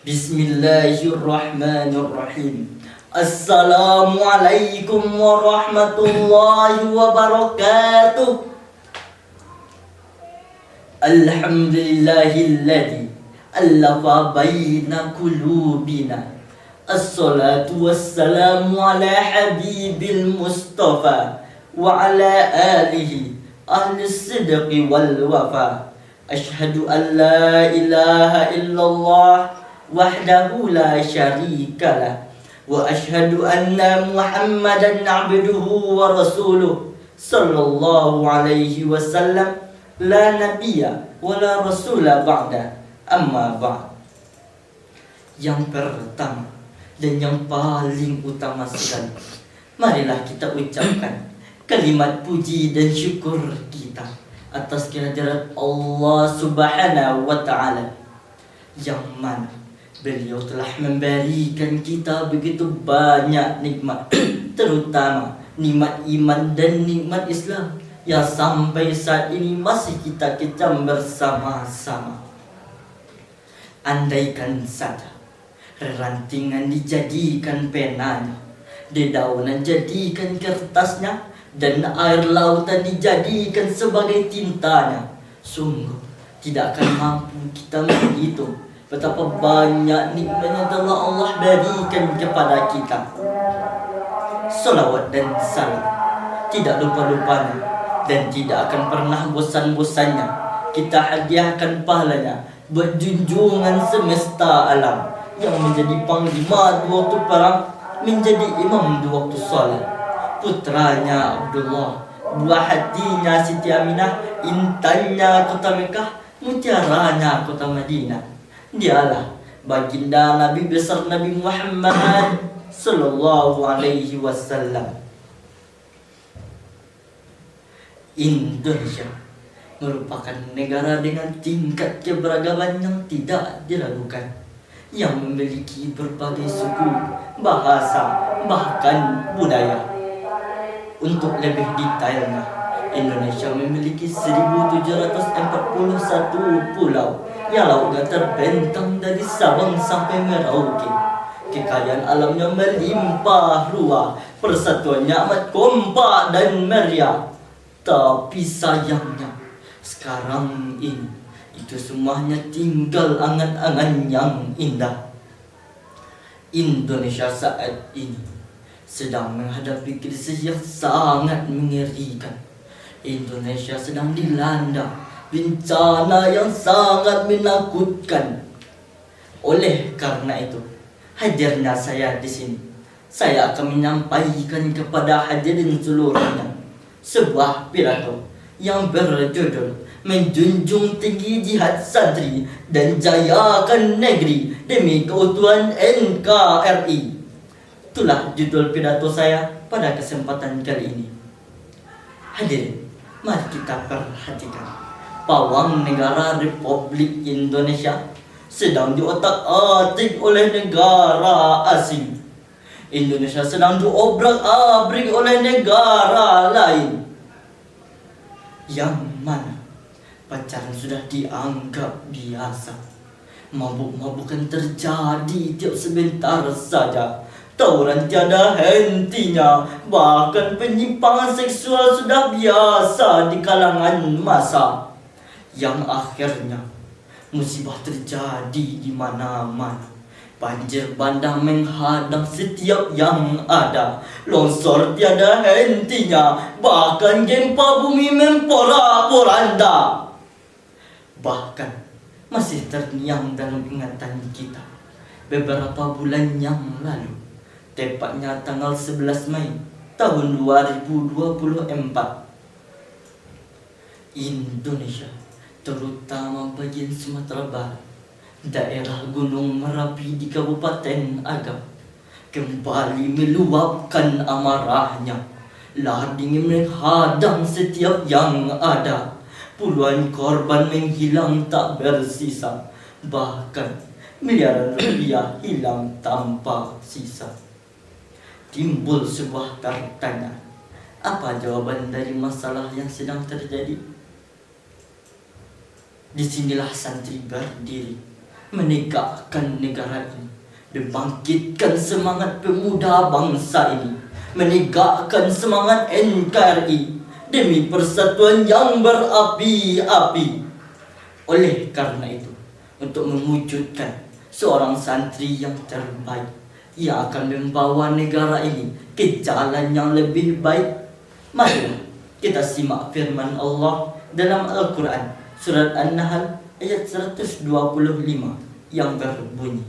Bismillahirrahmanirrahim. Assalamualaikum warahmatullahi wabarakatuh. Alhamdulillahilladzi allafa baina qulubina. Assalatu wassalamu ala habibil mustafa wa ala alihi ahli sidqi wal wafa. Ashhadu an la ilaha illallah wahdahu la syarikalah wa ashhadu anna Muhammadan abduhu wa rasuluh sallallahu alaihi wasallam la nabiyya wa la rasula ba'da amma ba'd. Yang pertama dan yang paling utama sekali, marilah kita ucapkan kalimat puji dan syukur kita atas kehadirat Allah Subhanahu wa ta'ala, yang mana beliau telah memberikan kita begitu banyak nikmat, terutama nikmat iman dan nikmat Islam, yang sampai saat ini masih kita bersama-sama. Andaikan saja rantingan dijadikan penanya, dedaunan jadikan kertasnya, dan air lautan dijadikan sebagai tintanya, sungguh tidak akan mampu kita menghitung betapa banyak nikmat yang telah Allah berikan kepada kita. Salawat dan salam tidak lupa-lupanya dan tidak akan pernah bosan-bosannya kita hadiahkan pahalanya buat junjungan semesta alam, yang menjadi panglima di waktu perang, menjadi imam di waktu salat, putranya Abdullah, buah hatinya Siti Aminah, intannya kota Mekah, mutiaranya kota Madinah. Dialah baginda Nabi besar Nabi Muhammad sallallahu alaihi wasallam. Indonesia merupakan negara dengan tingkat keberagaman yang tidak diragukan, yang memiliki berbagai suku, bahasa, bahkan budaya. Untuk lebih detailnya, Indonesia memiliki 1741 pulau yang lautnya terbentang dari Sabang sampai Merauke. Kekayaan alamnya melimpah ruah, persatuannya amat kompak dan meriah. Tapi sayangnya, sekarang ini itu semuanya tinggal angan-angan yang indah. Indonesia saat ini sedang menghadapi krisis yang sangat mengerikan. Indonesia sedang dilanda bencana yang sangat menakutkan. Oleh karena itu, hadirnya saya di sini, saya akan menyampaikan kepada hadirin seluruhnya sebuah pidato yang berjudul Menjunjung Tinggi Jihad Santri dan Jayakan Negeri Demi Keutuhan NKRI. Itulah judul pidato saya pada kesempatan kali ini. Hadirin, mari kita perhatikan. Pawang negara Republik Indonesia sedang diotak-atik oleh negara asing. Indonesia sedang diobrak-abrik oleh negara lain, yang mana pacaran sudah dianggap biasa. Mabuk-mabukan terjadi tiap sebentar saja. Tawuran tiada hentinya. Bahkan penyimpangan seksual sudah biasa di kalangan massa, yang akhirnya musibah terjadi di mana-mana. Banjir bandang menghadang setiap yang ada. Longsor tiada hentinya. Bahkan gempa bumi memporak-poranda. Bahkan masih terngiang dalam ingatan kita beberapa bulan yang lalu, tepatnya tanggal 11 Mei tahun 2024, Indonesia, terutama bagian Sumatera Barat, daerah Gunung Merapi di Kabupaten Agam, kembali meluapkan amarahnya. Lahar dingin menghadang setiap yang ada. Puluhan korban menghilang tak bersisa. Bahkan miliaran rupiah hilang tanpa sisa. Timbul sebuah pertanyaan, apa jawaban dari masalah yang sedang terjadi? Disinilah santri berdiri menegakkan negara ini, membangkitkan semangat pemuda bangsa ini, menegakkan semangat NKRI demi persatuan yang berapi-api. Oleh karena itu, untuk mewujudkan seorang santri yang terbaik, ia akan membawa negara ini ke jalan yang lebih baik. Mari kita simak firman Allah dalam Al-Quran surat An-Nahl ayat 125 yang berbunyi,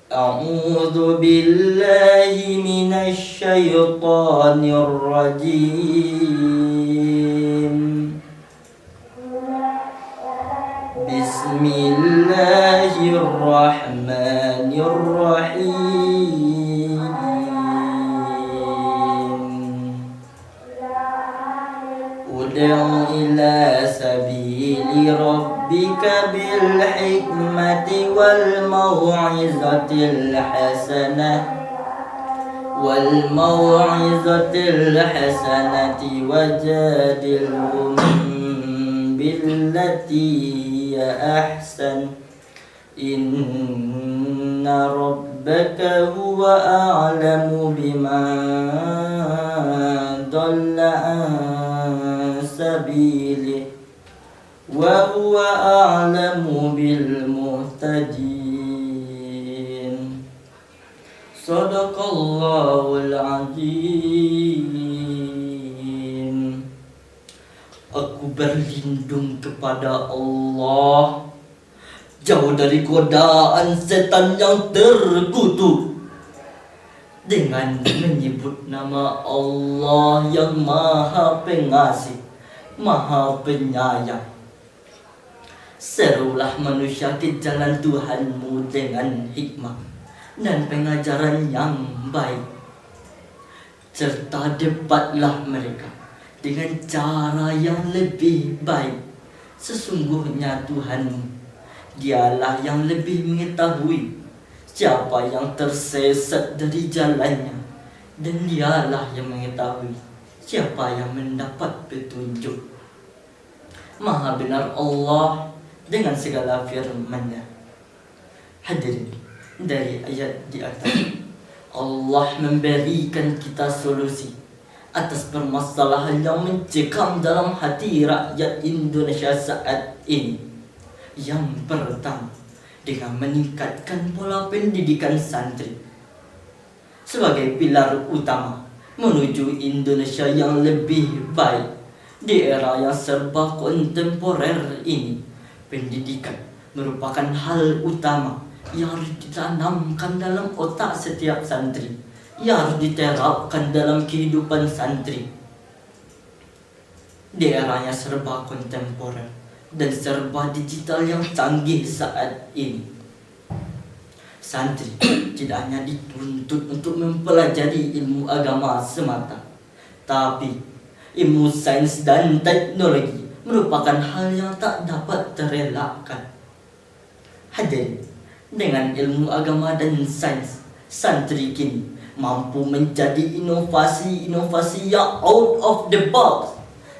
A'udzu billahi minasy syaithanir rajim. Bismillahirrahmanirrahim. Ud'u ila sabili rabbika bil hikmati wal mau'izatil hasanati wajadilhum billati ya ahsan inna rabbaka huwa a'lamu bima dhalla an sabilihi wa huwa a'lamu bil muhtadin. Sadaqallahul azim. Aku berlindung kepada Allah jauh dari godaan setan yang terkutuk dengan menyebut nama Allah yang Maha Pengasih, Maha Penyayang. Serulah manusia ke jalan Tuhanmu dengan hikmah dan pengajaran yang baik, serta debatlah mereka dengan cara yang lebih baik. Sesungguhnya Tuhanmu, Dialah yang lebih mengetahui siapa yang tersesat dari jalannya, dan Dialah yang mengetahui siapa yang mendapat petunjuk. Maha benar Allah dengan segala firman-Nya. Hadirin, dari ayat di atas, Allah memberikan kita solusi atas permasalahan yang mencekam dalam hati rakyat Indonesia saat ini. Yang pertama, dengan meningkatkan pola pendidikan santri sebagai pilar utama menuju Indonesia yang lebih baik. Di era yang serba kontemporer ini, pendidikan merupakan hal utama yang harus ditanamkan dalam otak setiap santri, yang harus diterapkan dalam kehidupan santri. Di eranya serba kontemporer dan serba digital yang canggih saat ini, santri tidak hanya dituntut untuk mempelajari ilmu agama semata, tapi ilmu sains dan teknologi merupakan hal yang tak dapat terelakkan. Hadirin, dengan ilmu agama dan sains, santri kini mampu menjadi inovasi-inovasi yang out of the box.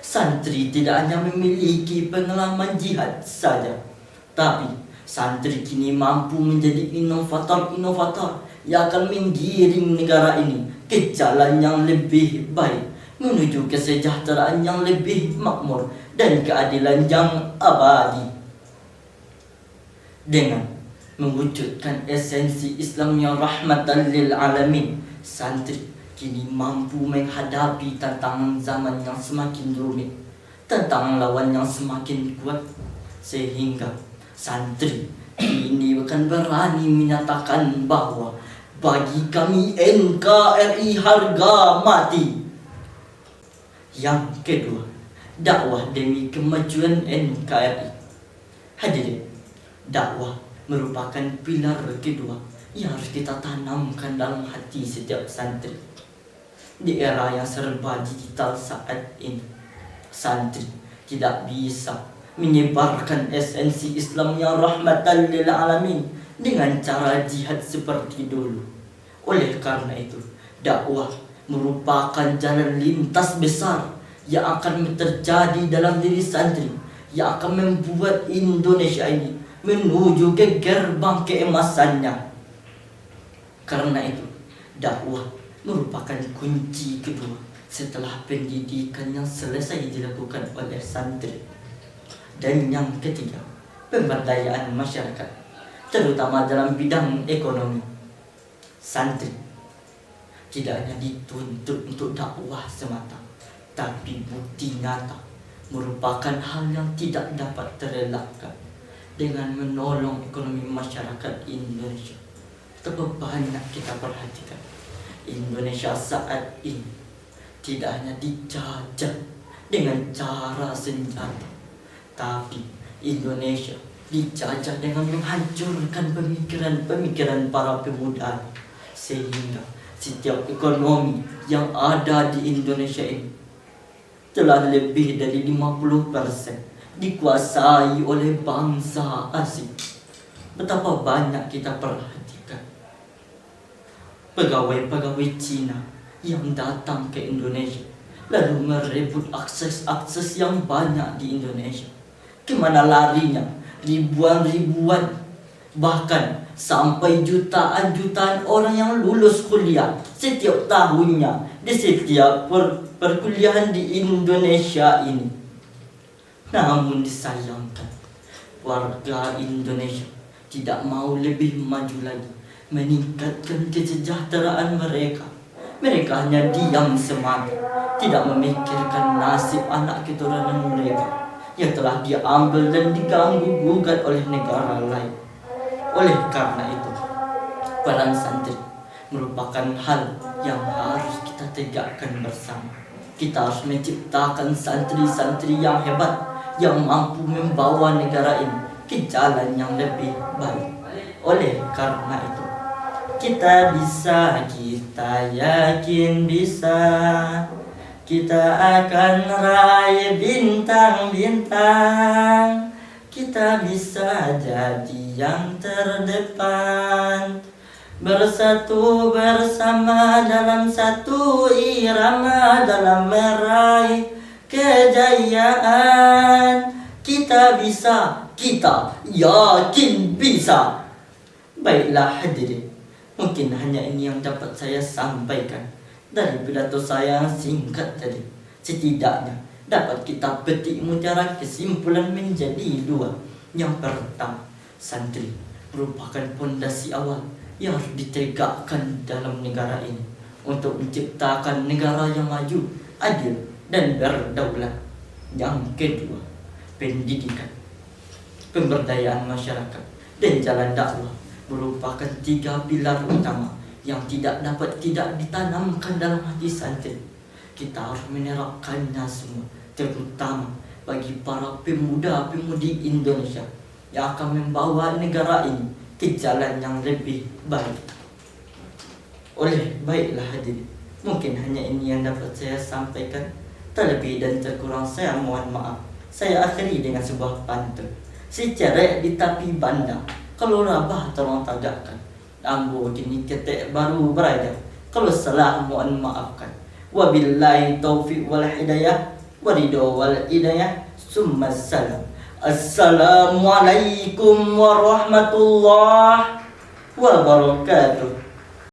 Santri tidak hanya memiliki pengalaman jihad saja, tapi santri kini mampu menjadi inovator-inovator yang akan menggiring negara ini ke jalan yang lebih baik, menuju kesejahteraan yang lebih makmur dan keadilan yang abadi. Dengan mewujudkan esensi Islam yang rahmatan lil alamin, santri kini mampu menghadapi tantangan zaman yang semakin rumit, tantangan lawan yang semakin kuat, sehingga santri kini bukan berani menyatakan bahwa bagi kami NKRI harga mati. Yang kedua, dakwah demi kemajuan NKRI. Hadirin, dakwah merupakan pilar kedua yang harus kita tanamkan dalam hati setiap santri. Di era yang serba digital saat ini, santri tidak bisa menyebarkan esensi Islam yang rahmatan lil alamin dengan cara jihad seperti dulu. Oleh karena itu, dakwah merupakan jalan lintas besar yang akan terjadi dalam diri santri, yang akan membuat Indonesia ini menuju ke gerbang keemasannya. Karena itu, dakwah merupakan kunci kedua setelah pendidikan yang selesai dilakukan oleh santri. Dan yang ketiga, pemberdayaan masyarakat, terutama dalam bidang ekonomi. Santri tidak hanya dituntut untuk dakwah semata, tapi bukti nyata merupakan hal yang tidak dapat terelakkan dengan menolong ekonomi masyarakat Indonesia. Betapa banyak kita perhatikan Indonesia saat ini tidak hanya dijajah dengan cara senjata, tapi Indonesia dijajah dengan menghancurkan pemikiran-pemikiran para pemuda, sehingga setiap ekonomi yang ada di Indonesia ini telah lebih dari 50% dikuasai oleh bangsa asing. Betapa banyak kita perhatikan pegawai-pegawai Cina yang datang ke Indonesia lalu merebut akses-akses yang banyak di Indonesia. Kemana larinya ribuan-ribuan, bahkan sampai jutaan-jutaan orang yang lulus kuliah setiap tahunnya di setiap perkuliahan di Indonesia ini. Namun disayangkan, warga Indonesia tidak mau lebih maju lagi meningkatkan kesejahteraan mereka. Mereka hanya diam semata, tidak memikirkan nasib anak keturunan mereka yang telah diambil dan diganggu gugat oleh negara lain. Oleh karena itu, peran santri merupakan hal yang harus kita tegakkan bersama. Kita harus menciptakan santri-santri yang hebat, yang mampu membawa negara ini ke jalan yang lebih baik. Oleh karena itu, kita bisa, kita yakin bisa, kita akan raih bintang-bintang. Kita bisa jadi yang terdepan, bersatu bersama dalam satu irama dalam meraih kejayaan. Kita bisa, kita yakin bisa. Baiklah hadirin, mungkin hanya ini yang dapat saya sampaikan dari pidato saya yang singkat tadi. Setidaknya dapat kita petik mutiara kesimpulan menjadi dua. Yang pertama, santri merupakan pondasi awal yang harus ditegakkan dalam negara ini untuk menciptakan negara yang maju, adil, dan berdaulat. Yang kedua, pendidikan, pemberdayaan masyarakat, dan jalan dakwah merupakan tiga pilar utama yang tidak dapat tidak ditanamkan dalam hati santri. Kita harus menerapkannya semua, terutama bagi para pemuda-pemudi Indonesia yang akan membawa negara ini ke jalan yang lebih baik. Baiklah hadirin, mungkin hanya ini yang dapat saya sampaikan. Terlebih dan terkurang saya mohon maaf. Saya akhiri dengan sebuah pantun. Si cerek di tepi bandang, kalau rabah tolong tagakkan. Ambo kini ketek baru berada, kalau salah mohon maafkan. Wabillahi taufiq wal hidayah, warido wal hidayah, summa salam. Assalamualaikum warahmatullahi wabarakatuh.